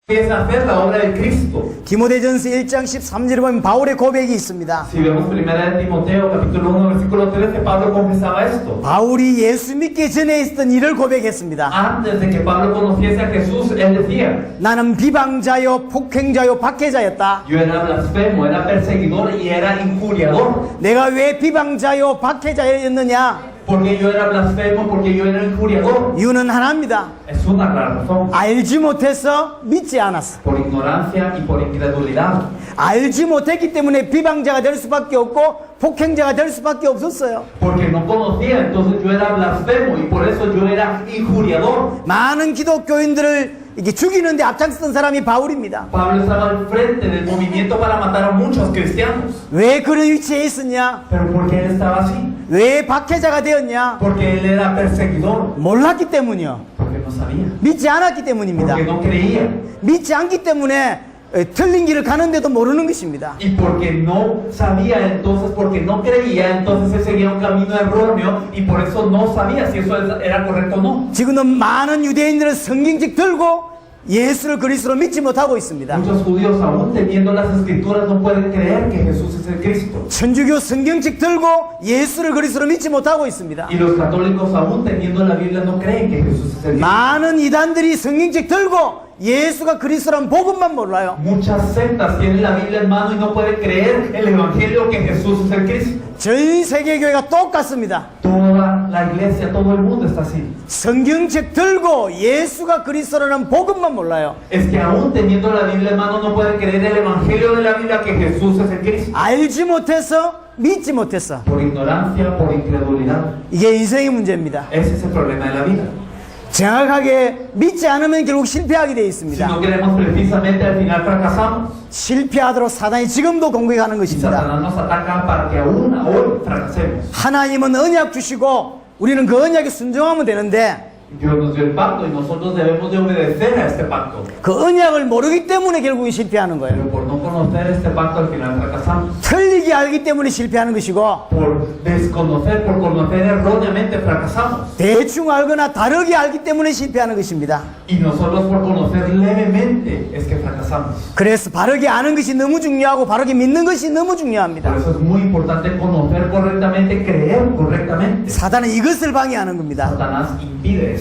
empieza a hacer la obra de Cristo. 디모데전서 1장 13절에 보면 바울의 고백이 있습니다. Si vemos primera de Timoteo, capítulo 1, versículo 13, Pablo confesaba esto. 바울이 예수 믿기 전에 있었던 일을 고백했습니다. Antes de que Pablo conociese a Jesús, él decía, 나는 비방자요 폭행자요 박해자였다. yo era blasfemo, era perseguidor y era injuriador. 내가 왜 비방자요 박해자였느냐? Porque yo era blasfemo, porque yo era injuriador. 이유는 하나입니다. Es una razón. 알지 못해서 믿지 않았어. Por ignorancia y por incredulidad. 알지 못했기 때문에 비방자가 될 수밖에 없고 폭행자가 될 수밖에 없었어요. Porque no conocía, entonces yo era blasfemo y por eso yo era injuriador. 많은 기독교인들을 이렇게 죽이는데 앞장섰던 사람이 바울입니다. Pablo estaba al frente del movimiento para matar a muchos cristianos. 왜 그런 위치에 있었냐? Pero ¿por qué él estaba así? 왜 박해자가 되었냐? Porque él era perseguidor. 몰랐기 때문이요. Porque no sabía. 믿지 않았기 때문입니다. Porque no creía. 믿지 않기 때문에 틀린 길을 가는데도 모르는 것입니다. Y porque no sabía, entonces, porque no creía, entonces él seguía un camino erróneo y por eso no sabía si eso era correcto o no. 지금은 많은 유대인들은 성경책 들고 예수를 그리스도로 믿지 못하고 있습니다. Muchos judíos, aún teniendo las escrituras, no pueden creer que Jesús es el Cristo. 천주교 성경책 들고 예수를 그리스도로 믿지 못하고 있습니다. Y los católicos, aún teniendo la Biblia, no creen que Jesús es el Cristo. 많은 이단들이 성경책 들고 예수가 그리스도라는 복음만 몰라요. Muchas sectas tienen la Biblia en mano y no pueden creer el Evangelio que Jesús es el Cristo. 전 세계 교회가 똑같습니다. Toda la iglesia, todo el mundo está así. 성경책 들고 예수가 그리스도라는 복음만 몰라요. Es que aún teniendo la Biblia en mano no pueden creer el Evangelio de la Biblia que Jesús es el Cristo. 알지 못해서 믿지 못했어. Por ignorancia, por incredulidad. 이게 인생의 문제입니다. Ese es el problema de la vida. 정확하게 믿지 않으면 결국 실패하게 되어 Si 있습니다. no queremos precisamente, al final fracasamos. 실패하도록 사단이 지금도 공격하는 Y 것입니다. Satanás nos ataca para que aún hoy fracasemos. 하나님은 언약 주시고 우리는 그 언약에 순종하면 되는데 Dios nos dio el pacto y nosotros debemos de obedecer a este pacto. 그 언약을 모르기 때문에 결국은 실패하는 거예요. Pero por no conocer este pacto, al final fracasamos. 틀리게 알기 때문에 실패하는 것이고 Por desconocer, por conocer erróneamente, fracasamos. 대충 알거나 다르게 알기 때문에 실패하는 것입니다. Y nosotros por conocer levemente es que fracasamos. 그래서 바르게 아는 것이 너무 중요하고 바르게 믿는 것이 너무 Por 중요합니다. eso es muy importante conocer correctamente, creer correctamente. 사단은 이것을 방해하는 겁니다. Satanás impide eso.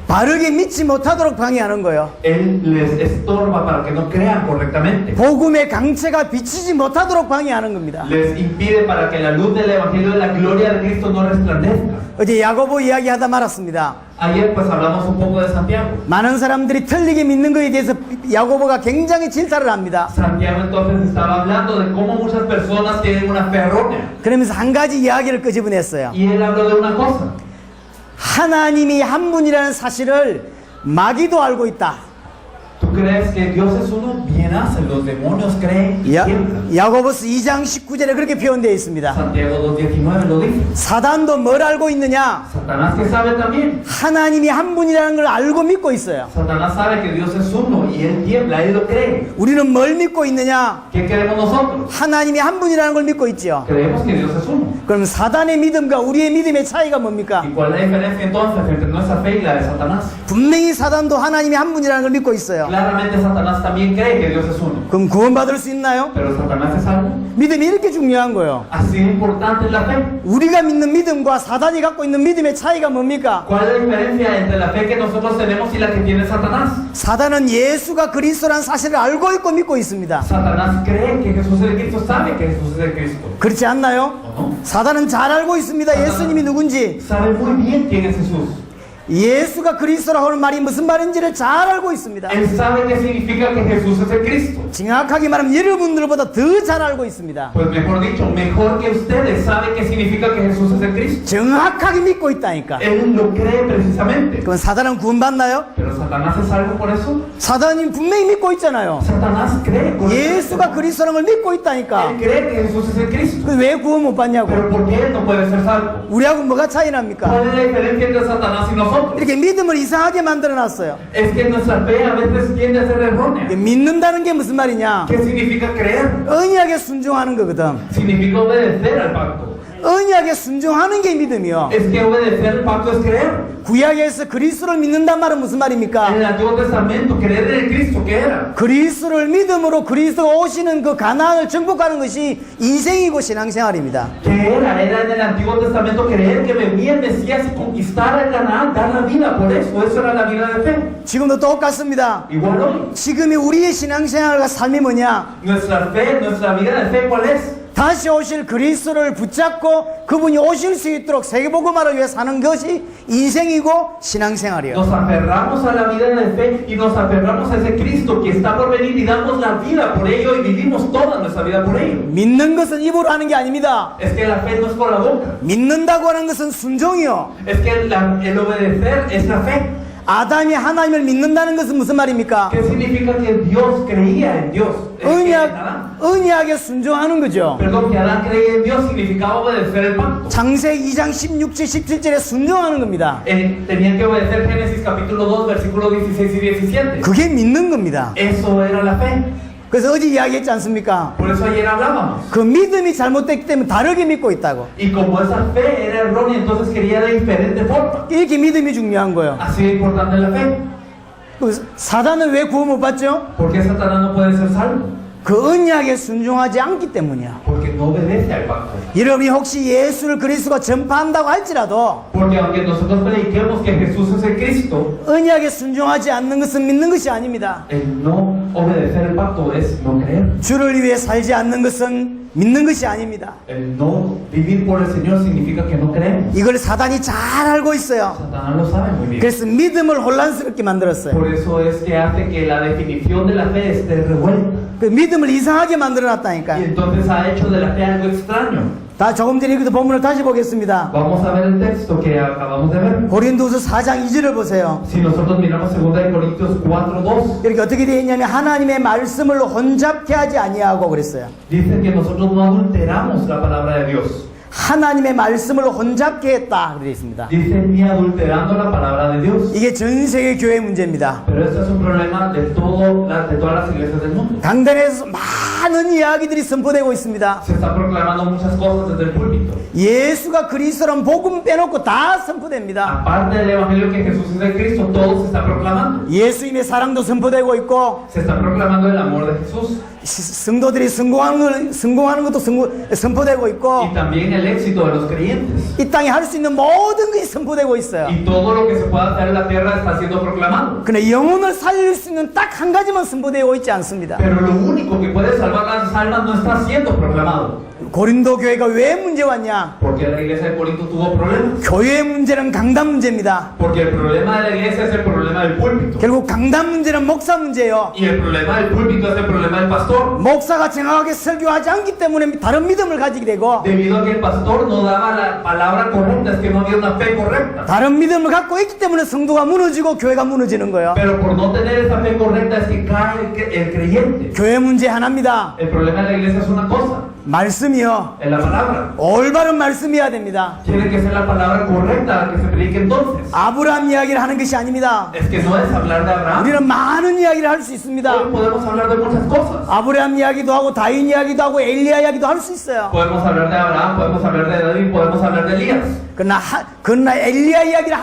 바르게 믿지 못하도록 방해하는 거예요. Él les estorba para que no crean correctamente. 복음의 강체가 비치지 못하도록 방해하는 겁니다. Les impide para que la luz del Evangelio de la gloria de Cristo no resplandezca. 어제 야고보 이야기하다 말았습니다. Ayer pues hablamos un poco de Santiago. 많은 사람들이 틀리게 믿는 것에 대해서 야고보가 굉장히 질타를 합니다. Santiago entonces estaba hablando de cómo muchas personas tienen una fe errónea. 그러면서 한 가지 이야기를 끄집어냈어요. Y él habló de una cosa. 하나님이 한 분이라는 사실을 마귀도 알고 있다. ¿Tú crees que Dios es uno? Bien hacen, los demonios creen y piensan. 야고보서 2장 19절에 그렇게 표현되어 있습니다. Santiago 2:19 lo dice. 사단도 뭘 알고 있느냐? Satanás que sabe también. 하나님이 한 분이라는 걸 알고 믿고 있어요. Satanás sabe que Dios es uno y él tiembla, él lo cree. 우리는 뭘 믿고 있느냐? ¿Qué creemos nosotros? 하나님이 한 분이라는 걸 믿고 있죠. Creemos que Dios es uno. 그럼 사단의 믿음과 우리의 믿음의 차이가 뭡니까? ¿Y cuál es la diferencia entonces entre nuestra fe y la de Satanás? 분명히 사단도 하나님이 한 분이라는 걸 믿고 있어요. Claramente Satanás también cree que Dios es uno. 그럼 구원받을 수 있나요? Pero Satanás es algo. 믿음이 이렇게 중요한 거예요. Así de importante es la fe. 우리가 믿는 믿음과 사단이 갖고 있는 믿음의 차이가 뭡니까? ¿Cuál es la diferencia entre la fe que nosotros tenemos y la que tiene Satanás? 사단은 예수가 그리스도라는 사실을 알고 있고 믿고 있습니다. Satanás cree que Jesús es el Cristo, sabe que Jesús es el Cristo. 그렇지 않나요? ¿O no? 사단은 잘 알고 있습니다. 예수님이 누군지. Sabe muy bien quién es Jesús. 예수가 그리스도라고 하는 말이 무슨 말인지를 잘 알고 있습니다. Él sabe qué significa que Jesús es el Cristo. 정확하게 말하면 여러분들보다 더 잘 알고 있습니다. Pues mejor dicho, mejor que ustedes sabe qué significa que Jesús es el Cristo. 정확하게 믿고 있다니까. Él lo cree precisamente. 그럼 사단은 구원받나요? Pero Satanás es algo por eso. 사단이 분명히 믿고 있잖아요. Satanás cree. 예수가 그리스도라는 걸 믿고 있다니까. Él cree que Jesús es el Cristo. 그 왜 구원 못 받냐고. Pero ¿por qué él no puede ser salvo? 우리하고 뭐가 차이 납니까? ¿Cuál es la diferencia entre Satanás y nosotros? 이렇게 믿음을 이상하게 만들어 놨어요. Es que nuestra fe a veces tiende a ser errónea. 믿는다는 게 무슨 말이냐? ¿Qué significa creer? 언약에 순종하는 거거든. Significa obedecer al pacto. 언약에 순종하는 게 믿음이요. Es que obedecer el pacto es creer. 구약에서 그리스도를 믿는단 말은 무슨 En 말입니까? el Antiguo Testamento, creer en el Cristo, ¿qué era? 그리스도를 믿음으로 그리스도가 오시는 그 가나안을 정복하는 것이 인생이고 신앙생활입니다. ¿Qué era? Era en el Antiguo Testamento creer que venía el Mesías y conquistar a Canaán, dar la vida por eso era la vida de fe. 지금도 똑같습니다. Igual hoy, 지금의 우리의 신앙생활과 삶이 뭐냐? nuestra fe, nuestra vida de fe, ¿cuál es? 다시 오실 그리스도를 붙잡고 그분이 오실 수 있도록 세계복음화를 위해 사는 것이 인생이고 신앙생활이에요. Nos aferramos a la vida de fe y nos aferramos a ese Cristo que está por venir y damos la vida por ello y vivimos toda nuestra vida por ello. 믿는 것은 입으로 하는 게 아닙니다. Es que la fe no es por la boca. 믿는다고 하는 것은 순종이요. Es que el obedecer es la fe. 아담이 하나님을 믿는다는 것은 무슨 말입니까? ¿Qué significa que Dios creía en Dios? Es que Adán, 언약에 순종하는 거죠. perdón, que Adán creía en Dios significaba obedecer el pacto. 창세기 2장 16절 17절에 순종하는 겁니다. Tenían que obedecer Génesis capítulo 2 versículos 16 y 17. 그게 믿는 겁니다. Eso era la fe. 그래서 어제 이야기했지 않습니까? Por eso ayer hablábamos. 그 믿음이 잘못됐기 때문에 다르게 믿고 있다고. Y como esa fe era errónea, entonces quería de diferente forma. 이렇게 믿음이 중요한 거예요. Así de importante es la fe. 그 사단은 왜 구원 못 받죠? ¿Por qué Satanás no puede ser salvo? 그 언약에 순종하지 않기 때문이야. Porque no obedece al pacto. 여러분이 혹시 예수를 그리스도가 전파한다고 할지라도 Porque aunque nosotros prediquemos que Jesús es el Cristo, 언약에 순종하지 않는 것은 믿는 것이 아닙니다. el no obedecer el pacto es no creer. 주를 위해 살지 않는 것은 믿는 것이 아닙니다. El no vivir por el Señor significa que no creemos. 이걸 사단이 잘 알고 있어요. Satanás lo sabe muy bien. 그래서 믿음을 혼란스럽게 만들었어요. Por eso es que hace que la definición de la fe esté revuelta. 그 믿음을 이상하게 Y 만들어놨다니까요. entonces ha hecho de la fe algo extraño. 다 조금 전에 읽은 본문을 다시 보겠습니다. Vamos a ver el texto que acabamos de ver. 고린도서 4장 2절을 보세요. Si nosotros miramos 2 Corintios 4:2, 이렇게 어떻게 되어 있냐면 하나님의 말씀을 혼잡케 하지 아니하고 그랬어요. dice que nosotros no adulteramos la palabra de Dios. 하나님의 말씀을 혼잡케 했다 그렇게 있습니다. Dice ni adulterando la palabra de Dios. 이게 전 세계 교회 문제입니다. Pero este es un problema de todas las iglesias del mundo. 강단에서 많은 이야기들이 선포되고 있습니다. Se está proclamando muchas cosas desde el púlpito. 예수가 그리스도란 복음 빼놓고 다 선포됩니다. Aparte del evangelio que Jesús es el Cristo, todo se está proclamando. 예수님의 사랑도 선포되고 있고 Se está proclamando el amor de Jesús 성도들이 성공하는 것도 선포되고 있고 y también el éxito de los creyentes. 이 땅에 할 수 있는 모든 것이 선포되고 있어요. Y todo lo que se pueda hacer en la tierra está siendo proclamado. 그러나 영혼을 살릴 수 있는 딱 한 가지만 선포되고 있지 않습니다. Pero lo único que puede salvar las almas no está siendo proclamado. 고린도 교회가 왜 문제 왔냐? Porque la iglesia de Corinto tuvo problemas. 교회의 문제는 강단 문제입니다. Porque el problema de la iglesia es el problema del púlpito. 결국 강단 문제는 목사 문제예요. Y el problema del púlpito es el problema del pastor. 목사가 정확하게 설교하지 않기 때문에 다른 믿음을 가지게 되고 Debido a que el pastor no daba la palabra correcta, es que no había una fe correcta. 다른 믿음을 갖고 있기 때문에 성도가 무너지고 교회가 무너지는 거예요. Pero por no tener esa fe correcta es que cae el creyente. 교회 문제 하나입니다. El problema de la iglesia es una cosa, 말씀이요. es la palabra. 올바른 말씀이어야 됩니다. Tiene que ser la palabra correcta la que se predique entonces. 아브라함 이야기를 하는 것이 아닙니다. Es que no es hablar de Abraham. 우리는 많은 이야기를 할 수 Hoy 있습니다. podemos hablar de muchas cosas. 아브라함 이야기도 하고 다윗 이야기도 하고 엘리야 이야기도 할 수 있어요. Podemos hablar de Abraham, podemos hablar de David, podemos hablar de Elías. 그러나 엘리야 이야기를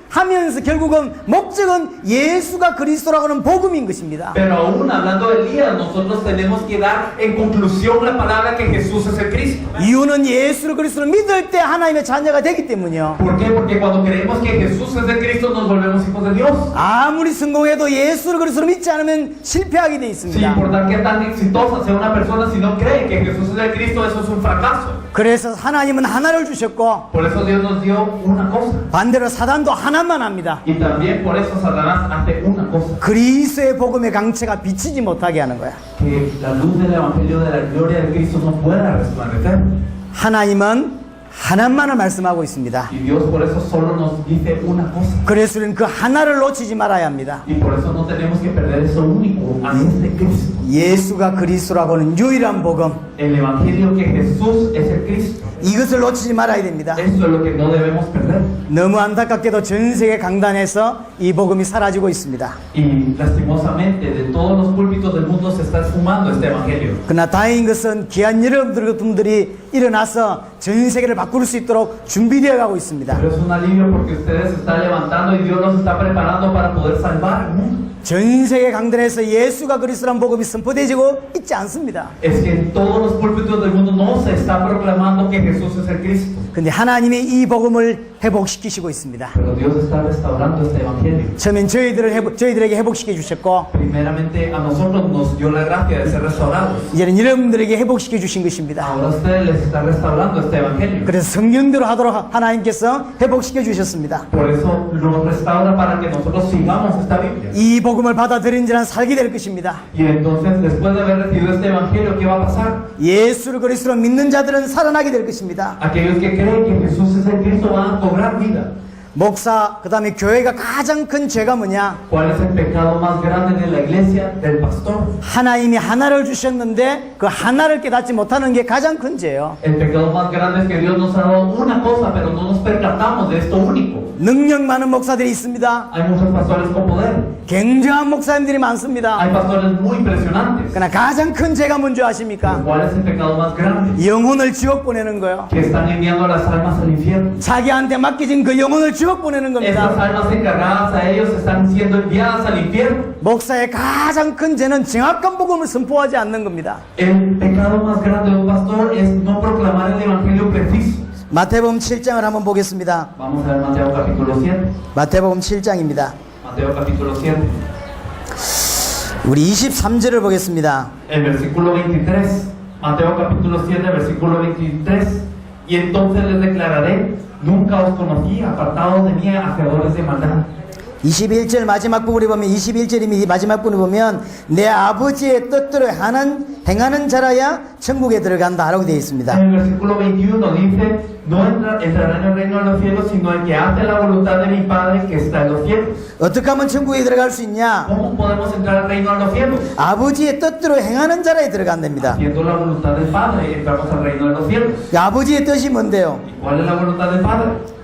하면서 결국은 목적은 예수가 그리스도라고 하는 복음인 것입니다. Pero aún hablando de Elías, nosotros tenemos que dar en conclusión la palabra que Jesús es el Cristo. 이유는 예수를 그리스도를 믿을 때 하나님의 자녀가 되기 때문이요. ¿Por qué? Porque cuando creemos que Jesús es el Cristo nos volvemos hijos de Dios. 아무리 성공해도 예수를 그리스도로 믿지 않으면 실패하게 돼 Sin 있습니다. importar qué tan exitosa sea una persona, si no cree que Jesús es el Cristo, eso es un fracaso. 그래서 하나님은 하나를 주셨고 Por eso Dios nos dio una cosa. 반대로 사단도 하나만 합니다. Y también por eso Satanás hace una cosa. 그리스도의 복음의 강체가 비치지 못하게 하는 거야. Que la luz del Evangelio de la gloria de Cristo no pueda resplandecer. 하나님은 하나만을 말씀하고 있습니다. Y Dios por eso solo nos dice una cosa. 그래서 우리는 그 하나를 놓치지 말아야 합니다. Y por eso no tenemos que perder eso único, a este Cristo. 예수가 그리스도라고 하는 유일한 복음, El Evangelio que Jesús es el Cristo. 이것을 놓치지 말아야 됩니다. Eso es lo que no debemos perder. 너무 안타깝게도 전 세계 강단에서 이 복음이 사라지고 있습니다. Y lastimosamente de todos los púlpitos del mundo se está esfumando este Evangelio. 그러나 다행인 것은 귀한 여러분들이 일어나서 전 세계를 바꿀 수 있도록 준비되어 가고 있습니다. Pero es un alivio porque ustedes se están levantando y Dios los está preparando para poder salvar el mundo. 전 세계 강단에서 예수가 그리스도라는 복음이 선포되지고 있지 않습니다. Es que en todos los púlpitos del mundo no se está proclamando que Jesús es el Cristo. 근데 하나님이 이 복음을 회복시키시고 있습니다. Pero Dios está restaurando este evangelio. 처음엔 저희들에게 회복시켜 주셨고 Primeramente a nosotros nos dio la gracia de ser restaurados. 이제는 여러분들에게 회복시켜 주신 것입니다. Ahora a ustedes les está restaurando este evangelio. 그래서 성경대로 하도록 하나님께서 회복시켜 주셨습니다. Por eso nos restaura para que nosotros sigamos esta Biblia. 이 복음을 받아들인 자는 살게 될 것입니다. Y entonces después de haber recibido este evangelio, ¿qué va a pasar? 예수를 그리스도로 믿는 자들은 살아나게 될 것입니다. Aquellos que creen que Jesús es el Cristo van a cobrar vida. 목사, 그 다음에 교회가 가장 큰 죄가 뭐냐? ¿Cuál es el pecado más grande de la iglesia? Del pastor. 하나님이 하나를 주셨는데 그 하나를 깨닫지 못하는 게 가장 큰 죄예요. El pecado más grande es que Dios nos ha dado una cosa, pero no nos percatamos de esto único. 능력 많은 목사들이 있습니다. Hay muchos pastores con poder. 굉장한 목사님들이 많습니다. Hay pastores muy impresionantes. 그러나 가장 큰 죄가 뭔지 아십니까? ¿Cuál es el pecado más grande? 영혼을 지옥 보내는 거예요. Que están enviando a las almas al infierno. 자기한테 맡겨진 그 영혼을 지옥 보내는 Estas 겁니다. almas encargadas a ellos están siendo enviadas al infierno. 목사의 가장 큰 죄는 정확한 복음을 선포하지 않는 겁니다. El pecado más grande de un pastor es no proclamar el evangelio preciso. 마태복음 7장을 한번 보겠습니다. Vamos a ver Mateo capítulo 7. 마태복음 7장입니다. Mateo capítulo 7. 우리 23절을 보겠습니다. El versículo 23. Mateo capítulo 7, versículo 23. Y entonces les declararé, nunca os conocí, apartados de mí, hacedores de maldad. 21절 마지막 부분에 보면 21절이 마지막 부분에 보면 내 아버지의 뜻대로 행하는 자라야 천국에 들어간다 라고 되어 있습니다. En el versículo 21 dice, no entrará en el reino de los cielos, sino el que hace la voluntad de mi Padre que está en los cielos. 어떻게 하면 천국에 들어갈 수 있냐? ¿Cómo podemos entrar al reino de los cielos? 아버지의 뜻대로 행하는 자라야 들어간답니다. Haciendo la voluntad del Padre, entramos al reino de los cielos. 아버지의 뜻이 뭔데요? ¿Y cuál es la voluntad del Padre?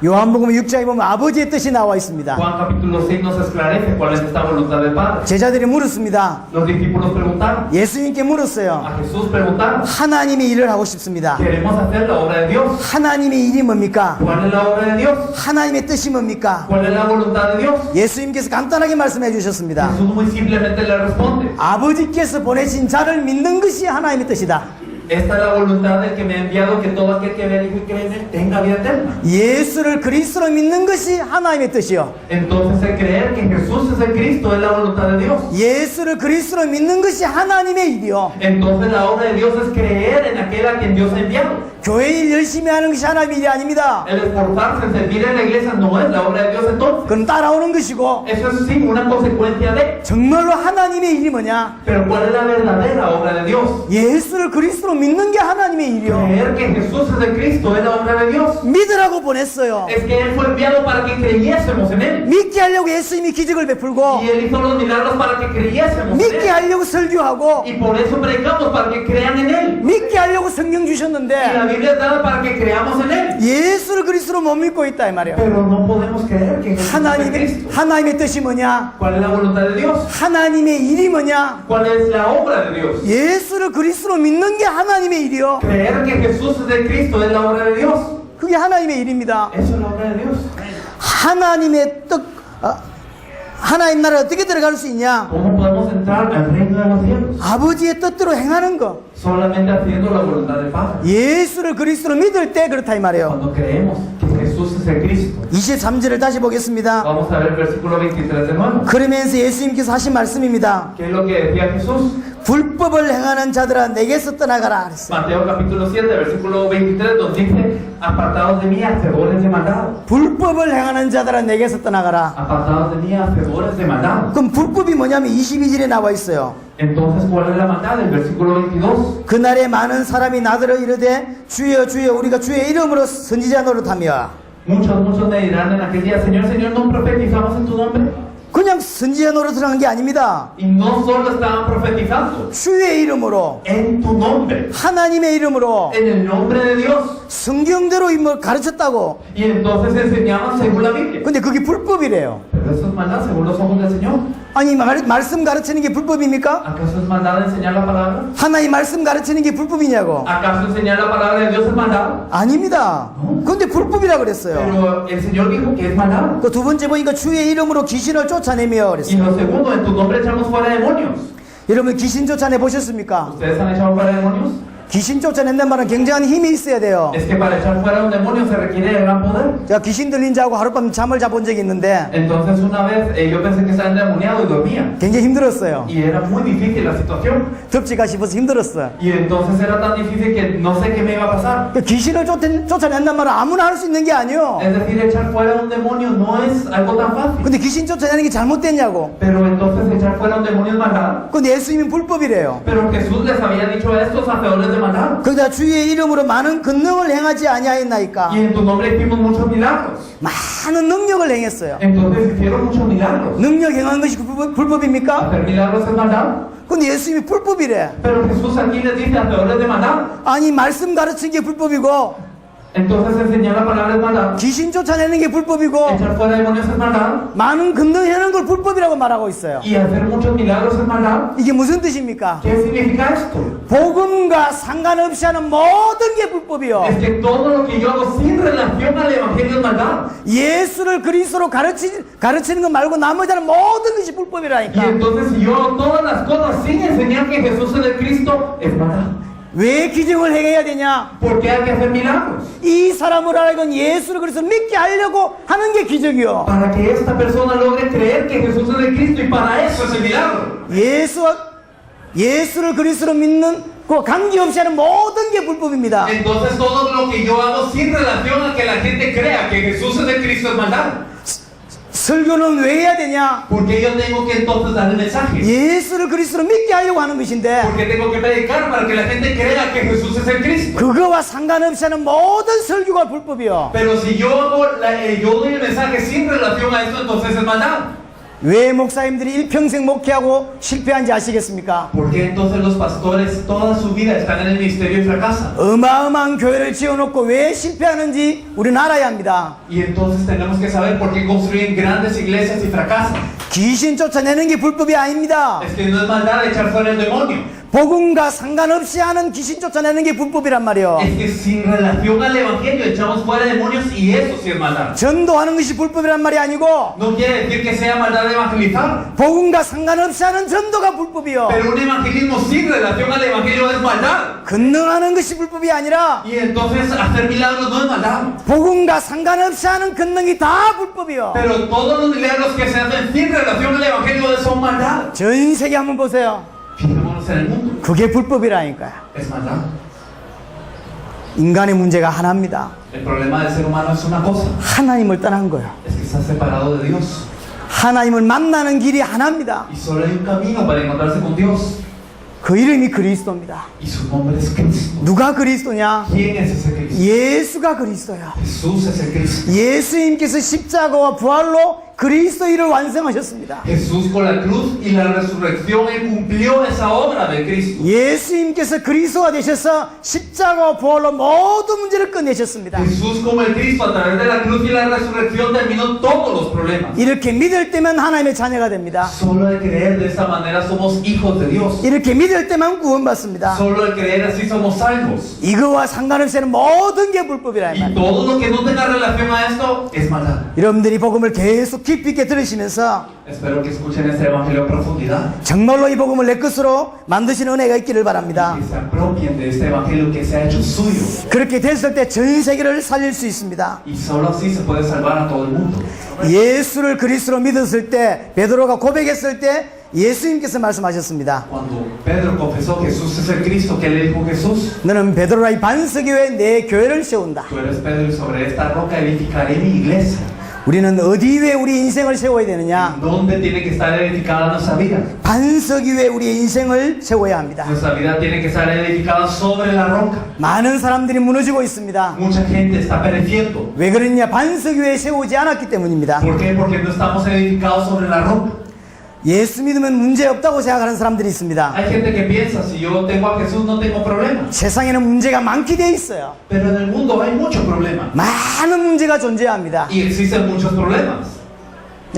요한복음 6장에 보면 아버지의 뜻이 나와 있습니다. Juan capítulo 6 nos esclarece cuál es esta voluntad del Padre. 제자들이 물었습니다. Los discípulos preguntaron, 예수님께 물었어요. a Jesús preguntaron, 하나님의 일을 하고 싶습니다. queremos hacer la obra de Dios. 하나님의 일이 뭡니까? ¿Cuál es la obra de Dios? 하나님의 뜻이 뭡니까? ¿Cuál es la voluntad de Dios? 예수님께서 간단하게 말씀해 주셨습니다. Jesús muy simplemente le responde, 아버지께서 보내신 자를 믿는 것이 하나님의 뜻이다. esta es la voluntad del que me ha enviado, que todo aquel que vea y cree en él tenga vida eterna. 예수를 그리스도로 믿는 것이 하나님의 뜻이요. Entonces el creer que Jesús es el Cristo es la voluntad de Dios. 예수를 그리스도로 믿는 것이 하나님의 일이요. Entonces la obra de Dios es creer en aquel a quien Dios ha enviado. 교회 일 열심히 하는 것이 하나님의 일이 아닙니다. El esforzarse en servir en la iglesia no es la obra de Dios entonces. 그건 따라오는 것이고 Eso es sí una consecuencia de. 정말로 하나님의 일이 뭐냐? Pero ¿cuál es la verdadera obra de Dios? 예수를 그리스도로 믿는 게 하나님의 일이요. Creer que Jesús es el Cristo es la obra de Dios. 믿으라고 보냈어요. Es que Él fue enviado para que creyésemos en Él. 믿게 하려고 예수님이 기적을 베풀고 Y Él hizo los milagros para que creyésemos en 믿게 Él. 하려고 설교하고 Y por eso predicamos, para que crean en Él. 믿게 하려고 성경 Y la 주셨는데 Biblia es dada para que creamos en Él. 예수를 그리스도로 못 믿고 있다 이 말이에요. Pero no podemos creer que Jesús es el Cristo. 하나님의 뜻이 뭐냐? ¿Cuál es la voluntad de Dios? 하나님의 일이 뭐냐? ¿Cuál es la obra de Dios? 예수를 그리스도로 믿는 게 하나님의 일이요. Creer que Jesús es el Cristo es la obra de Dios. 그게 하나님의 일입니다. Eso es la obra de Dios. 하나님의 뜻, 하나님 나라에 어떻게 들어갈 수 있냐? ¿Cómo podemos entrar al reino de los cielos? 아버지의 뜻대로 행하는 거. Solamente haciendo la voluntad del Padre. 예수를 그리스도로 믿을 때 그렇다 이 말이에요. Cuando creemos que Jesús es el Cristo. 23절을 다시 보겠습니다. Vamos a ver el versículo 23 de nuevo. 그러면서 예수님께서 하신 말씀입니다. ¿Qué es lo que decía Jesús? 불법을 행하는 자들아 내게서 떠나가라 그랬어요. Mateo capítulo 7, versículo 23 nos dice, apartados de mí, hacedores de maldad. 불법을 행하는 자들아 내게서 떠나가라. Apartados de mí, hacedores de maldad. 그럼 불법이 뭐냐면 22절에 나와 있어요. Entonces, ¿cuál es la maldad? El versículo 22. 그날에 많은 사람이 나더러 이르되 주여 주여 우리가 주의 이름으로 선지자 노릇하며 Muchos me dirán en aquel día, Señor, Señor, ¿no profetizamos en tu nombre? 그냥 선지자 노릇을 하는 게 아닙니다. Y no solo estaban profetizando 주의 이름으로 en tu nombre, 하나님의 이름으로 en el nombre de Dios. 성경대로 가르쳤다고. Y entonces enseñaban según la Biblia. 근데 그게 불법이래요. Pero Pero eso es maldad según los ojos del Señor. 아니 말씀 가르치는 게 불법입니까? ¿Acaso es maldad enseñar la palabra? 하나님 말씀 가르치는 게 불법이냐고? ¿Acaso enseñar la palabra de Dios es maldad? 아닙니다. 근데 불법이라 그랬어요. Pero el Señor dijo que es maldad. 그 두 번째 보니까 주의 이름으로 귀신을 쫓아내며 Y 그랬어요. lo segundo, en tu nombre echamos fuera demonios. 여러분 귀신 쫓아내 보셨습니까? ¿Ustedes han echado fuera demonios? 귀신 쫓아낸다는 말은 굉장한 힘이 있어야 돼요. Es que para echar fuera un demonio se requiere de gran poder. 제가 귀신 들린 자하고 하룻밤 잠을 자본 적이 있는데 Entonces una vez yo pensé que estaba endemoniado y dormía. 굉장히 힘들었어요. Y era muy difícil la situación. 덮질까 싶어서 힘들었어요. Y entonces era tan difícil que no sé qué me iba a pasar. 그 귀신을 쫓아낸다는 말은 아무나 할 수 있는 게 아니에요. Es decir, echar fuera un demonio no es algo tan fácil. 근데 귀신 쫓아내는 게 잘못됐냐고? Pero entonces echar fuera un demonio es maldad. 근데 예수님이 불법이래요. Pero Jesús les había dicho a estos hacedores de maldad. 거기다 주의 이름으로 많은 권능을 행하지 Y 아니하였나이까? en tu nombre hicimos muchos milagros. 많은 능력을 행했어요. Entonces hicieron muchos milagros. 능력 행한 것이 불법입니까? ¿Hacer milagros es maldad? 근데 예수님이 불법이래. Pero Jesús aquí les dice hacedores de maldad. 아니 말씀 가르치는 게 불법이고 Entonces enseñar la palabra es maldad. 귀신 쫓아내는 게 불법이고 Echar fuera demonios es maldad. 많은 권능 행하는 걸 불법이라고 말하고 있어요. Y hacer muchos milagros es maldad. 이게 무슨 뜻입니까? ¿Qué significa esto? 복음과 상관없이 하는 모든 게 불법이요. Es que todo lo que yo hago sin relación al evangelio es maldad. 예수를 그리스도로 가르치는 것 말고 나머지 하는 모든 것이 Y 불법이라니까. entonces si yo hago todas las cosas sin enseñar que Jesús es el Cristo, es maldad. 왜 기증을 해야 되냐? ¿Por qué hay que hacer milagros? 이 사람을 알고 예수를 그리스도 믿게 하려고 하는 게 기적이요. Para que esta persona logre creer que Jesús es el Cristo y para eso es el milagro. 예수를 그리스도로 믿는 그 관계없이 하는 모든 게 불법입니다. Entonces todo lo que yo hago sin relación a que la gente crea que Jesús es el Cristo es maldad. 설교는 왜 해야 되냐? Porque yo tengo que entonces dar el mensaje. 예수를 그리스도로 믿게 하려고 하는 것인데 Porque tengo que predicar para que la gente crea que Jesús es el Cristo. 그거와 상관없이 하는 모든 설교가 불법이요. Pero si yo hago yo doy el mensaje sin relación a esto, entonces es maldad. 왜 목사님들이 일평생 목회하고 실패한지 아시겠습니까? ¿Por qué entonces los pastores toda su vida están en el ministerio y fracasan? 어마어마한 교회를 지어놓고 왜 실패하는지 우리는 알아야 합니다. Y entonces tenemos que saber por qué construyen grandes iglesias y fracasan. 귀신 쫓아내는 게 불법이 아닙니다. Es que no es maldad echar fuera el demonio. 복음과 상관없이 하는 귀신 쫓아내는 게 불법이란 말이에요. Es que sin relación al evangelio echamos fuera demonios y eso sí es maldad. 전도하는 것이 불법이란 말이 아니고 No quiere decir que sea maldad evangelizar. 복음과 상관없이 하는 전도가 불법이요. Pero un evangelismo sin relación al evangelio es maldad. 권능하는 것이 불법이 아니라 Y entonces hacer milagros no es maldad. 복음과 상관없이 하는 권능이 다 불법이요. Pero todos los milagros que se hacen sin relación al evangelio son maldad. 전 세계 한번 보세요. Fijémonos en el mundo. 그게 불법이라니까요. Es maldad. 인간의 문제가 하나입니다. El problema del ser humano es una cosa. 하나님을 떠난 거예요. Es que está separado de Dios. 하나님을 만나는 길이 하나입니다. Y solo hay un camino para encontrarse con Dios. 그 이름이 그리스도입니다. Y su nombre es Cristo. 누가 그리스도냐? ¿Quién es ese Cristo? 예수가 그리스도야. Jesús es el Cristo. 예수님께서 십자가와 부활로 그리스도 일을 완성하셨습니다. Jesús con la cruz y la resurrección, Él cumplió esa obra de Cristo. 예수님께서 그리스도가 되셔서 십자가와 부활로 모든 문제를 끝내셨습니다. Jesús como el Cristo a través de la cruz y la resurrección terminó todos los problemas. 이렇게 믿을 때만 하나님의 자녀가 됩니다. Solo al creer de esta manera somos hijos de Dios. 이렇게 믿을 때만 구원받습니다. Solo al creer así somos salvos. 이거와 상관없이 하는 모든 게 불법이라 이 Y 말이에요. todo lo que no tenga relación a esto es maldad. 여러분들이 복음을 계속 깊이 있게 들으시면서 Espero que escuchen este evangelio a profundidad. 정말로 이 복음을 내 것으로 만드시는 은혜가 있기를 바랍니다. Que se apropien de este evangelio que se ha hecho suyo. 그렇게 됐을 때 전 세계를 살릴 수 있습니다. Y solo así se puede salvar a todo el mundo. 예수를 그리스도로 믿었을 때 베드로가 고백했을 때 예수님께서 말씀하셨습니다. Cuando Pedro confesó Jesús es el Cristo, ¿qué le dijo Jesús? 너는 베드로라 이 반석 위에 내 교회를 세운다. Tú eres Pedro y sobre esta roca edificaré mi iglesia. 우리는 어디 위에 우리 인생을 세워야 되느냐? ¿Dónde tiene que estar edificada nuestra vida? 반석 위에 우리의 인생을 세워야 합니다. Nuestra vida tiene que estar edificada sobre la roca. 많은 사람들이 무너지고 있습니다. Mucha gente está pereciendo. 왜 그러냐? 반석 위에 세우지 않았기 때문입니다. ¿Por qué? Porque no estamos edificados sobre la roca. 예수 믿으면 문제 없다고 생각하는 사람들이 있습니다. Hay gente que piensa, si yo tengo a Jesús no tengo problema. 세상에는 문제가 많게 돼 있어요. Pero en el mundo hay mucho problema. 많은 문제가 존재합니다. Y existen muchos problemas.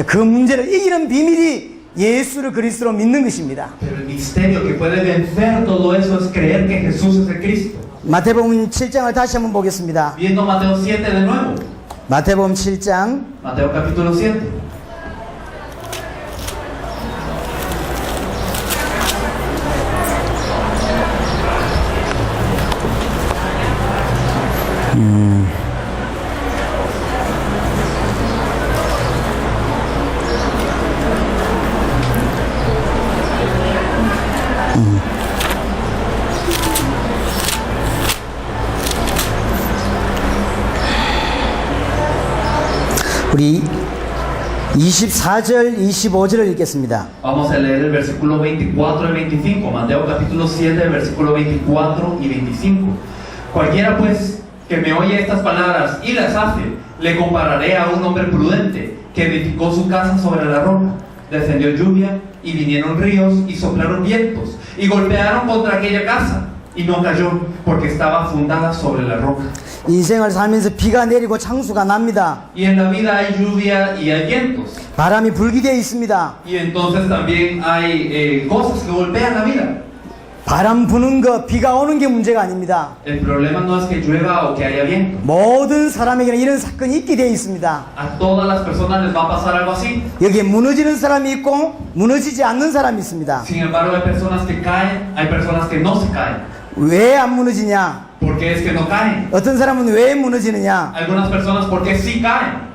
그 문제를 이기는 비밀이 예수를 그리스도로 믿는 것입니다. Pero el misterio que puede vencer todo eso es creer que Jesús es el Cristo. 마태복음 7장을 다시 한번 보겠습니다. Viendo Mateo 7 de nuevo. 마태복음 7장 Mateo capítulo 7. 우리 24절, 25절을 읽겠습니다. Vamos a leer el versículo 24 y 25. Mateo capítulo 7, versículo 24 y 25. Cualquiera pues que me oye estas palabras y las hace, le compararé a un hombre prudente que edificó su casa sobre la roca. Descendió lluvia y vinieron ríos y soplaron vientos y golpearon contra aquella casa y no cayó porque estaba fundada sobre la roca. 인생을 살면서 비가 내리고 창수가 납니다. Y en la vida hay lluvia y hay vientos. 바람이 불게 되어 있습니다. Y entonces también hay cosas que golpean la vida. 바람 부는 거, 비가 오는 게 문제가 아닙니다. El problema no es que llueva o que haya viento. 모든 사람에게는 이런 사건이 있게 되어 있습니다. A todas las personas les va a pasar algo así. 여기에 무너지는 사람이 있고 무너지지 않는 사람이 있습니다. Sin embargo, hay personas que caen, hay personas que no se caen. 왜 안 무너지냐? ¿Por qué es que no caen? 어떤 사람은 왜 무너지느냐? Algunas personas porque sí caen.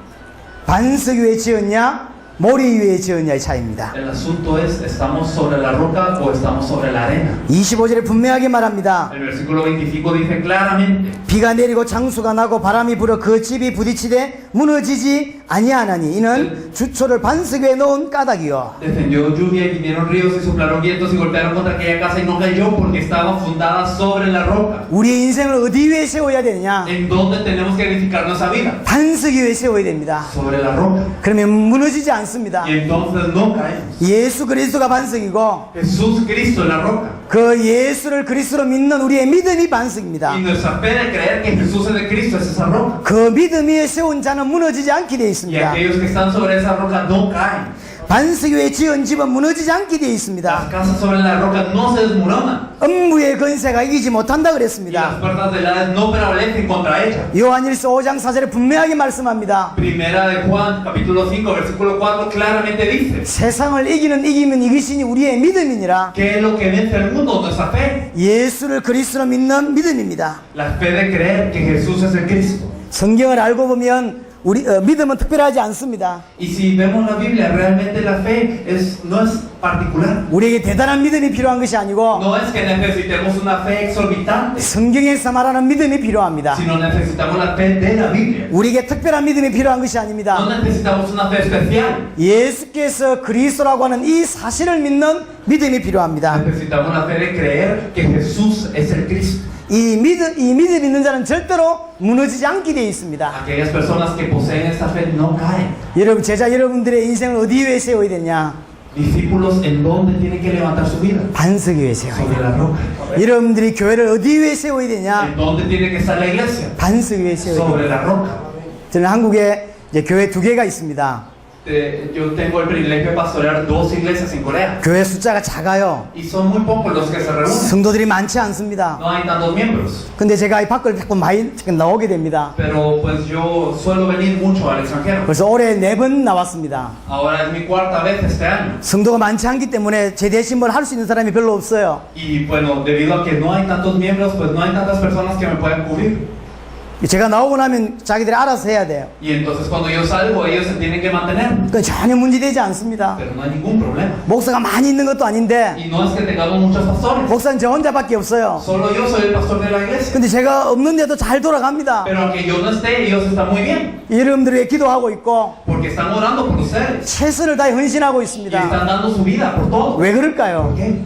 반석 위에 지었냐? 모리 위에 지었냐의 차이입니다. El asunto es, ¿estamos sobre la roca o estamos sobre la arena? 25절에 분명하게 말합니다. El versículo 25 dice claramente: 비가 내리고 창수가 나고 바람이 불어 그 집이 부딪히되 무너지지 아니하나니 이는 주초를 반석 위에 놓은 까닭이요. descendió lluvia y vinieron ríos y soplaron vientos y golpearon contra aquella casa y no cayó porque estaba fundada sobre la roca. 우리의 인생을 어디 위에 세워야 되느냐? ¿En dónde tenemos que edificar nuestra vida? 반석 위에 세워야 됩니다. Sobre la roca. 그러면 무너지지 않습니다. Y entonces no caemos. 예수 그리스도가 반석이고 Jesús Cristo es la roca. 그 예수를 그리스도로 믿는 우리의 믿음이 반석입니다. Y nuestra fe de creer que Jesús es de Cristo es esa roca. 그 믿음 위에 세운 자는 무너지지 않게 되어 Y 있습니다. aquellos que están sobre esa roca no caen. 반석 위에 지은 집은 무너지지 않게 되어 Las 있습니다. casas sobre la roca no se desmoronan. 음부의 건세가 이기지 못한다 Y las 그랬습니다. puertas del Hades no prevalecen contra ella. 요한일서 5장 4절에 분명하게 말씀합니다. Primera de Juan, capítulo 5, versículo 4, claramente dice: 세상을 이기는 이것이 우리의 믿음이니라. ¿Qué es lo que vence el mundo? Nuestra fe. 예수를 그리스도로 믿는 믿음입니다. La fe de creer que Jesús es el Cristo. 성경을 알고 보면 우리 믿음은 특별하지 않습니다. Y si vemos la Biblia, realmente la fe no es particular. 우리에게 대단한 믿음이 필요한 것이 아니고 No es que necesitemos una fe exorbitante, 성경에서 말하는 믿음이 필요합니다. sino necesitamos la fe de la Biblia. 우리에게 특별한 믿음이 필요한 것이 No 아닙니다. necesitamos una fe especial. 예수께서 그리스도라고 하는 이 사실을 믿는 믿음이 필요합니다. Necesitamos la fe de creer que Jesús es el Cristo. 이 믿음 있는 자는 절대로 무너지지 않게 되어 있습니다. Aquellas personas que poseen esta fe no caen. 여러분, 제자 여러분들의 인생을 어디 위에 세워야 되냐? Discípulos, ¿en dónde tienen que levantar su vida? 반석 위에 세워야 Sobre 돼요. la roca. 여러분들이 교회를 어디 위에 세워야 되냐? ¿En dónde tiene que estar la iglesia? 반석 위에 세워야 돼요. Sobre la roca. 저는 한국에 이제 교회 2개가 있습니다. Yo tengo el privilegio de pastorear 2 iglesias en Corea. 교회 숫자가 작아요. Y son muy pocos los que se reúnen. 성도들이 많지 않습니다. No hay tantos miembros. 근데 제가 이 밖을 자꾸 많이 나오게 됩니다. Pero pues yo suelo venir mucho al extranjero. 그래서 올해 4번 나왔습니다. Ahora es mi 4ª vez este año. 성도가 많지 않기 때문에 제 대신 뭘 할 수 있는 사람이 별로 없어요. Y bueno, debido a que no hay tantos miembros, pues no hay tantas personas que me puedan cubrir. 제가 나오고 나면 자기들이 알아서 해야 돼요. Y entonces cuando yo salgo, ellos se tienen que mantener. 그건 전혀 문제되지 않습니다. Pero no hay ningún problema. 목사가 많이 있는 것도 아닌데 Y no es que tengamos muchos pastores. 목사는 저 혼자밖에 없어요. Solo yo soy el pastor de la iglesia. 근데 제가 없는데도 잘 돌아갑니다. Pero aunque yo no esté, ellos están muy bien. 여러분들을 위해 기도하고 있고 Porque están orando por ustedes. 최선을 다해 헌신하고 Y 있습니다. están dando su vida por todo. 왜 그럴까요? ¿Por qué?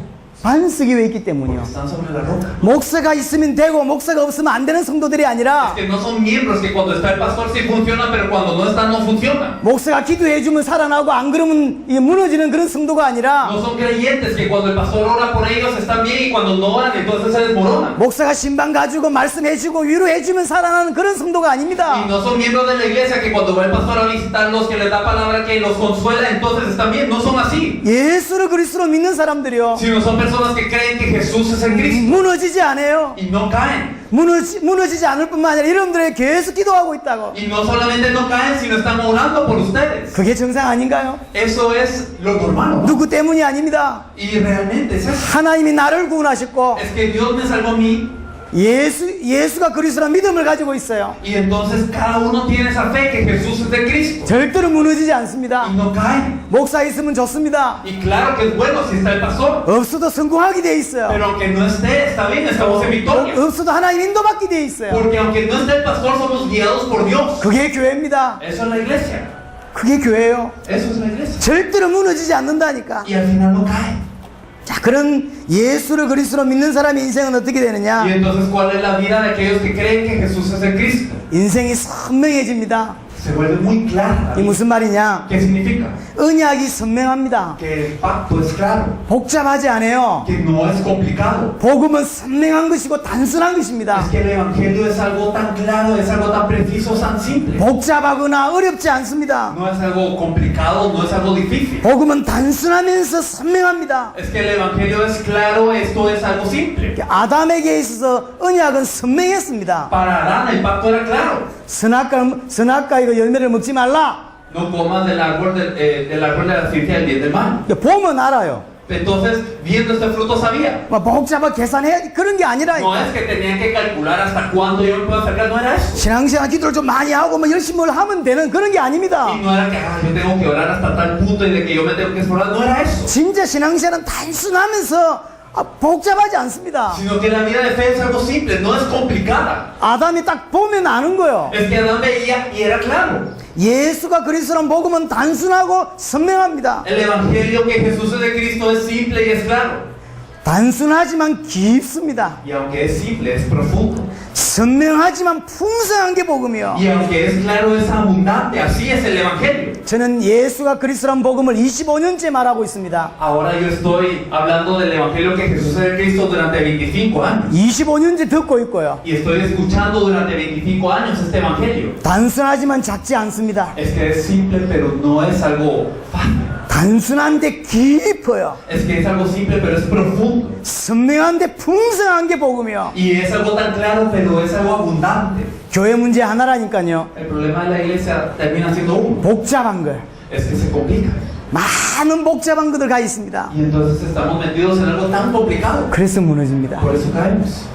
반석이 왜 있기 때문이요. Están sobre la roca. 목사가 있으면 되고 목사가 없으면 안 되는 성도들이 Es 아니라 que no son miembros que cuando está el pastor sí funciona, pero cuando no está no funciona. 목사가 기도해주면 살아나고 안 그러면 이게 무너지는 그런 성도가 아니라 No son creyentes que cuando el pastor ora por ellos están bien y cuando no oran entonces se desmoronan. 목사가 신방 가지고 말씀해주고 위로해주면 살아나는 그런 성도가 Y 아닙니다. no son miembros de la iglesia que cuando va el pastor a visitarlos, que les da palabra, que los consuela, entonces están bien. No son así. 예수를 그리스도로 믿는 사람들이요. Sino son personas que creen que Jesús es el Cristo 무너지지 않아요. y no caen. 무너지지 않을 뿐만 아니라 여러분들에게 계속 기도하고 있다고. Y no solamente no caen, sino están orando por ustedes. 그게 정상 아닌가요? Eso es lo normal, ¿no? 누구 때문이 아닙니다. Y realmente es eso. 하나님이 나를 구원하셨고 Es que Dios me salvó a mí. 예수가 그리스도라는 믿음을 가지고 있어요. Y entonces cada uno tiene esa fe que Jesús es de Cristo. 절대로 무너지지 않습니다. Y no caen. 목사 있으면 좋습니다. Y claro que es bueno si está el pastor. 없어도 성공하게 돼 있어요. Pero aunque no esté, está bien, estamos en victoria. 없어도 하나님 인도받게 돼 있어요. Porque aunque no esté el pastor, somos guiados por Dios. 그게 교회입니다. Eso es la iglesia. 그게 교회예요. Eso es la iglesia. 절대로 무너지지 않는다니까. Y al final no caen. 자, 그런 예수를 그리스도로 믿는 사람의 인생은 어떻게 되느냐? Y entonces, ¿cuál es la vida de aquellos que creen que Jesús es el Cristo? 인생이 선명해집니다. Se vuelve muy clara. 이 무슨 말이냐? ¿Qué significa? 언약이 선명합니다. Que el pacto es claro. 복잡하지 않아요. Que no es complicado. 복음은 선명한 것이고 단순한 것입니다. Es que el evangelio es algo tan claro, es algo tan preciso, tan simple. 복잡하거나 어렵지 않습니다. No es algo complicado, no es algo difícil. 복음은 단순하면서 선명합니다. Es que el evangelio es claro, esto es algo simple. 아담에게 있어서 언약은 선명했습니다. Para Adán el pacto era claro. 선악과 이거 열매를 먹지 말라. No comas del árbol de la ciencia del bien y del mal. 보면 알아요. Entonces, viendo este fruto sabía. 뭐 복잡하게 계산해 그런 게 아니라 No es que tenían que calcular hasta cuándo yo me puedo acercar, no era eso. 신앙생활 기도를 좀 많이 하고 뭐 열심히 뭘 하면 되는 그런 게 아닙니다. Y no era que yo tengo que orar hasta tal punto y de que yo me tengo que esforzar, no era eso. 진짜 신앙생활은 단순하면서 복잡하지 않습니다. Sino que la vida de fe es algo simple, no es complicada. 아담이 딱 보면 아는 거예요. Es que Adán veía y era claro. 예수가 그리스도란 복음은 단순하고 선명합니다. El evangelio que Jesús es de Cristo es simple y es claro. 단순하지만 깊습니다. Y aunque es simple, es profundo. 선명하지만 풍성한 게 복음이요. Y aunque es claro, es abundante. Así es el evangelio. 저는 예수가 그리스도란 복음을 25년째 말하고 있습니다. Ahora yo estoy hablando del evangelio que Jesús es de Cristo durante 25 años. 25년째 듣고 있고요. Y estoy escuchando durante 25 años este evangelio. 단순하지만 작지 않습니다. Es que es simple, pero no es algo fácil. 단순한데 깊어요. Es que es algo simple, pero es profundo. 선명한데 풍성한 게 복음이요. Y es algo tan claro, pero es algo abundante. 교회 문제 하나라니까요. El problema de la iglesia termina siendo uno. 복잡한 걸. Es que se complica. 많은 복잡한 것들 가 있습니다. Y entonces estamos metidos en algo tan complicado. 그래서 무너집니다. Por eso caemos.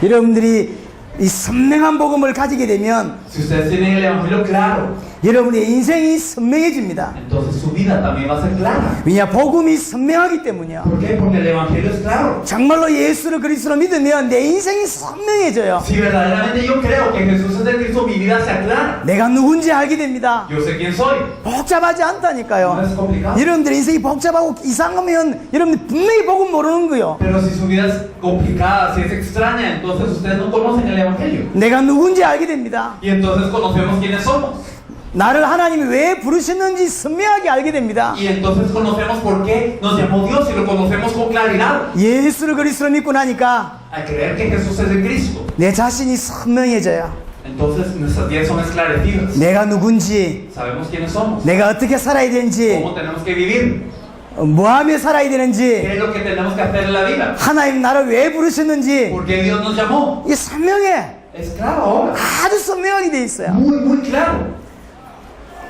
여러분들이 이 선명한 복음을 가지게 되면 Si ustedes tienen el evangelio claro, 여러분의 인생이 선명해집니다. entonces su vida también va a ser clara. 왜냐? 복음이 선명하기 때문이요. ¿Por qué? Porque el evangelio es claro. 정말로 예수를 그리스도로 믿으면 내 인생이 선명해져요. Si verdaderamente yo creo que Jesús es de Cristo, mi vida se aclara. 내가 누군지 알게 됩니다. Yo sé quién soy. 복잡하지 No 않다니까요. es complicado. 여러분들 인생이 복잡하고 이상하면 여러분들 분명히 복음 모르는 거요. Pero si su vida es complicada, si es extraña, entonces ustedes no conocen el evangelio. 내가 누군지 알게 됩니다. Y entonces conocemos quiénes somos. 나를 하나님이 왜 부르셨는지 선명하게 알게 됩니다. Y entonces conocemos por qué nos llamó Dios y lo conocemos con claridad. 예수를 그리스도로 믿고 나니까 Al creer que Jesús es de Cristo, 내 자신이 선명해져요. entonces nuestras vidas son esclarecidas. 내가 누군지, Sabemos quiénes somos, 내가 어떻게 살아야 되는지, cómo tenemos que vivir, 뭐하며 살아야 qué 되는지, es lo que tenemos que hacer en la vida, 하나님 나를 왜 부르셨는지 por qué Dios nos llamó. 이게 선명해. Es claro ahora, 아주 선명하게 돼 있어요. muy claro.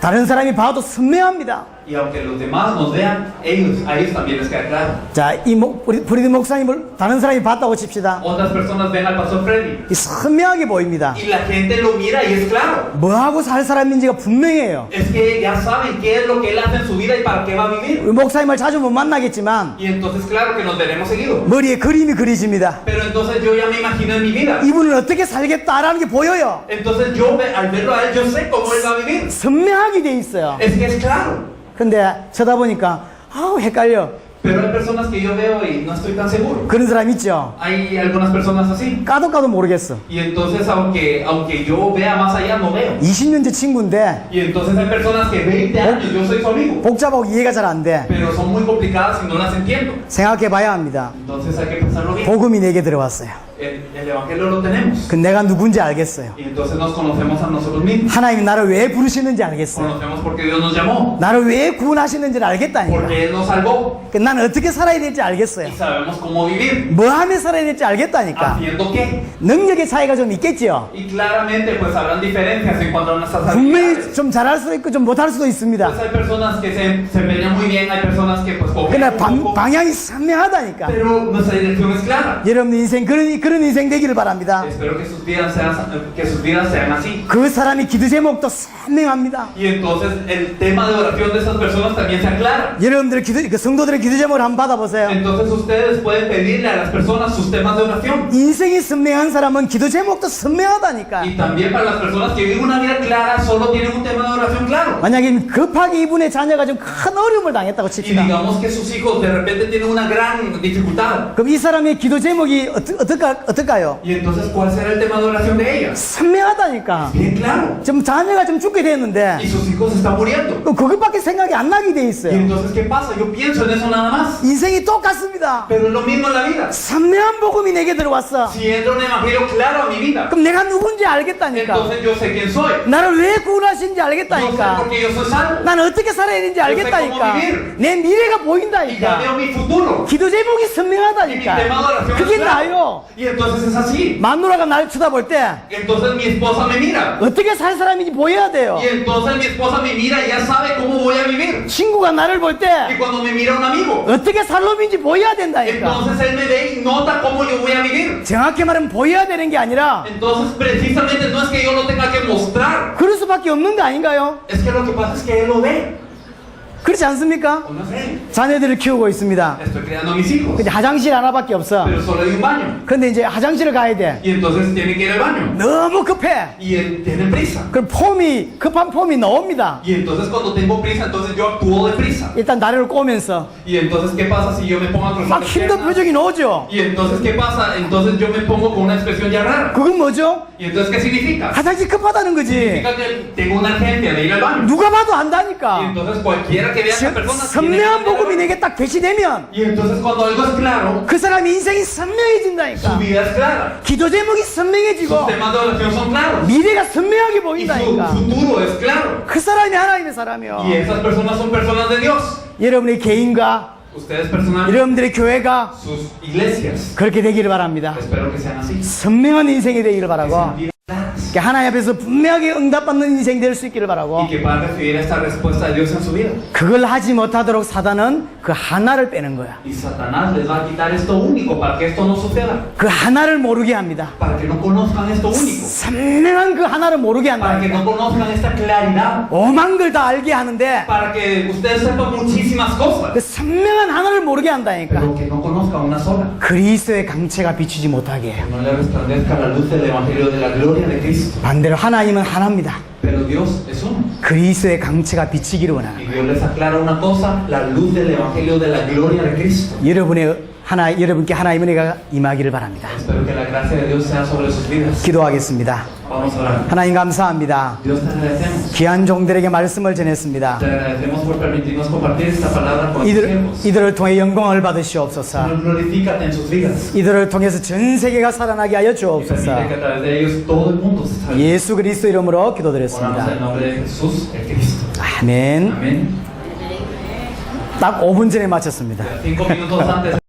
다른 사람이 봐도 선명합니다. Y aunque los demás nos vean, a ellos también les queda claro. 자, 우리 브리드 목사님을 다른 사람이 봤다고 칩시다. Otras personas ven al pastor Freddy 이 선명하게 보입니다. y la gente lo mira y es claro. 뭐하고 살 사람인지가 분명해요. Es que ya saben qué es lo que él hace en su vida y para qué va a vivir. 우리 목사님을 자주 못 만나겠지만 Y entonces claro que nos veremos seguido. 머리에 그림이 그려집니다. Pero entonces yo ya me imagino en mi vida. 이분은 어떻게 살겠다라는 게 보여요. Entonces yo al verlo a él yo sé cómo él va a vivir. 선명하게 돼 있어요. Es que es claro. 근데 쳐다보니까 아우 헷갈려. Pero hay personas que yo veo y no estoy tan seguro. 그런 사람 있죠. Hay algunas personas así. 까도 모르겠어. Y entonces, aunque yo vea más allá, no veo. 20년째 친구인데 Y entonces hay personas que 20 años yo soy su amigo. 복잡하고 이해가 잘 안 돼. Pero son muy complicadas y no las entiendo. 생각해 봐야 합니다. Entonces hay que pensarlo bien. 복음이 내게 들어왔어요. El evangelio lo tenemos. 그 내가 누군지 알겠어요. Y entonces nos conocemos a nosotros mismos. 하나님이 나를 왜 부르시는지 알겠어요. Conocemos porque Dios nos llamó. 나를 왜 구원하시는지를 알겠다니까. Porque Él nos salvó. 그 나는 어떻게 살아야 될지 알겠어요. Y sabemos cómo vivir. 뭐 하며 살아야 될지 알겠다니까. Haciendo qué. 능력의 차이가 좀 있겠죠. Y claramente pues habrán diferencias en cuanto a nuestras 분명히 habilidades. 좀 잘할 수도 있고 좀 못할 수도 있습니다. Pues hay personas que se empeñan muy bien, hay personas que pues 그러나 cooperan un poco. 방향이 선명하다니까. Pero nuestra dirección es clara. 여러분 인생 그런 인생 되기를 바랍니다. Espero que sus vidas sean así. 그 사람이 기도 제목도 선명합니다. Y entonces el tema de oración de esas personas también se aclara. 여러분들 그 성도들의 기도 제목을 한번 받아보세요. Entonces ustedes pueden pedirle a las personas sus temas de oración. 인생이 선명한 사람은 기도 제목도 선명하다니까. Y también para las personas que viven una vida clara, solo tienen un tema de oración claro. 만약에 급하게 이분의 자녀가 좀 큰 어려움을 당했다고 Y 칩시다. digamos que sus hijos de repente tienen una gran dificultad. 그럼 이 사람의 기도 제목이 어떨까요? Y entonces, ¿cuál será el tema de oración de ella? 선명하다니까. Bien claro. 좀 자녀가 좀 죽게 Y 됐는데 sus hijos están muriendo. 그것밖에 생각이 안 나게 돼 Y 있어요. entonces, ¿qué pasa? Yo pienso en eso nada más. 인생이 똑같습니다. Pero es lo mismo en la vida. 선명한 복음이 내게 들어왔어. Si entra un evangelio claro a mi vida, 그럼 내가 누군지 알겠다니까. entonces yo sé quién soy. 나를 왜 구원하신지 Yo sé 알겠다니까. por qué yo soy salvo. 난 어떻게 살아야 되는지 알겠다니까. 내 미래가 Y ya 보인다니까. veo mi futuro. 기도 제목이 Y mi 선명하다니까. tema de oración es 그게 claro. 나요. Y entonces es así. 마누라가 날 쳐다볼 때 Entonces mi esposa me mira. 어떻게 살 사람인지 보여야 돼요. Y entonces mi esposa me mira y ya sabe cómo voy a vivir. 친구가 나를 볼 때 Y cuando me mira un amigo, 어떻게 살 놈인지 보여야 된다니까. entonces él me ve y nota cómo yo voy a vivir. 정확히 말하면 보여야 되는 게 아니라 Entonces precisamente no es que yo lo tenga que mostrar. 그럴 수밖에 없는 거 아닌가요? Es que lo que pasa es que él lo ve. 그렇지 않습니까? O no sé. 자녀들을 키우고 있습니다. Estoy criando a mis hijos. 근데 화장실 하나밖에 없어. Pero solo hay un baño. 근데 이제 화장실을 가야 돼. Y entonces tiene que ir al baño. 너무 급해. Y él tiene prisa. 그럼 급한 폼이 나옵니다. Y entonces cuando tengo prisa, entonces yo actúo deprisa. 일단 나를 꼬면서 Y entonces, ¿qué pasa si yo me pongo a cruzar 막 mis 힘든 piernas? 표정이 나오죠. Y entonces, ¿qué pasa? Entonces yo me pongo con una expresión ya rara. 그건 뭐죠? Y entonces, ¿qué significa? 화장실 급하다는 거지. Significa que tengo una urgencia de ir al baño. 누가 봐도 Y 안다니까. entonces cualquiera que vea a esa persona tiene que 선명한 ir al 복음이 baño. 내게 딱 계시되면 Y entonces cuando algo es claro, 그 사람의 인생이 su 선명해진다니까. vida es clara. 기도 제목이 Sus 선명해지고 temas de oración son claros. 미래가 선명하게 Y su 보인다니까. futuro es claro. 그 사람이 하나님의 사람이요. Y esas personas son personas de Dios. 여러분의 개인과 Ustedes personalmente, 여러분들의 교회가 sus iglesias. 그렇게 되기를 바랍니다. Espero que sean así. 선명한 인생이 되기를 Que 바라고 sean vidas claras. 하나님 앞에서 분명하게 응답받는 인생 될 수 있기를 바라고 Y que puedan recibir esta respuesta de Dios en su vida. 그걸 하지 못하도록 사단은 그 하나를 빼는 거야. Y Satanás les va a quitar esto único para que esto no suceda. 그 하나를 모르게 합니다. Para que no conozcan esto único. 선명한 그 하나를 모르게 Para que 한다. no conozcan esta claridad. 오만 걸 다 알게 하는데 Para que ustedes sepan muchísimas 그 cosas. 선명한 하나를 모르게 한다니까. Pero que no conozcan una sola. 그리스도의 강체가 비추지 못하게 해요. Que no le resplandezca la luz del Evangelio de la gloria de Cristo. 반대로 하나님은 하나입니다. Pero Dios es uno. 그리스도의 강체가 비치기를 원합니다. Y Dios les aclara una cosa, la luz del Evangelio de la gloria de Cristo. 여러분께 하나님의 은혜가 임하기를 바랍니다. Espero que la gracia de Dios sea sobre sus vidas. 기도하겠습니다. Vamos a orar. 하나님 감사합니다. Dios te agradecemos. 귀한 종들에게 말씀을 전했습니다. Te agradecemos por permitirnos compartir esta palabra con tus siervos. 이들을 통해 영광을 받으시옵소서. Señor, glorifícate en sus vidas. 이들을 통해서 전 세계가 살아나게 하여 Y 주옵소서. permite que a través de ellos todo el mundo se salve. 예수 그리스도 이름으로 Oramos en 기도드렸습니다. el nombre de Jesús, el Cristo. 아멘. Amén. 딱 5분 전에 마쳤습니다. 5 minutos antes